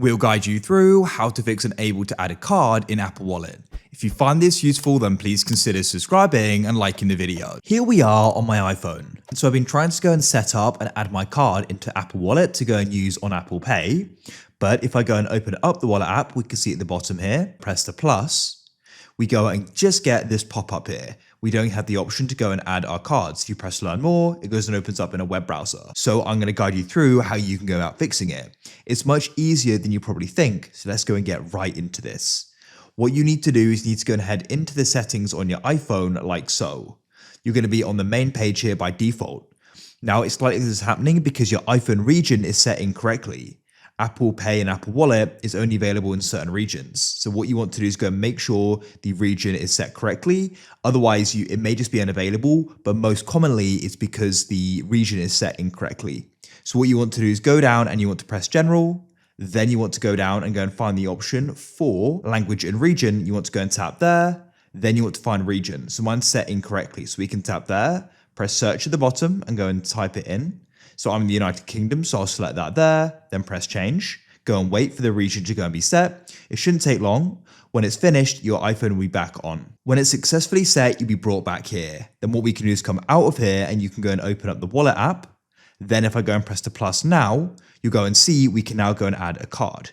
We'll guide you through how to fix unable to add a card in Apple Wallet. If you find this useful, then please consider subscribing and liking the video. Here we are on my iPhone. So I've been trying to go and set up and add my card into Apple Wallet to go and use on Apple Pay. But if I go and open up the Wallet app, we can see at the bottom here, press the plus, we go and just get this pop-up here. We don't have the option to go and add our cards. If you press learn more, it goes and opens up in a web browser. So I'm going to guide you through how you can go about fixing it. It's much easier than you probably think. So let's go and get right into this. What you need to do is you need to go and head into the settings on your iPhone like so. You're going to be on the main page here by default. Now it's likely this is happening because your iPhone region is set incorrectly. Apple Pay and Apple Wallet is only available in certain regions. So what you want to do is go and make sure the region is set correctly. Otherwise, it may just be unavailable, but most commonly it's because the region is set incorrectly. So what you want to do is go down and you want to press General. Then you want to go down and go and find the option for Language and Region. You want to go and tap there. Then you want to find Region. So mine's set incorrectly. So we can tap there, press Search at the bottom and go and type it in. So I'm in the United Kingdom, so I'll select that there, then press change, go and wait for the region to go and be set. It shouldn't take long. When it's finished, your iPhone will be back on. When it's successfully set, you'll be brought back here. Then what we can do is come out of here and you can go and open up the Wallet app. Then if I go and press the plus now, you'll go and see we can now go and add a card.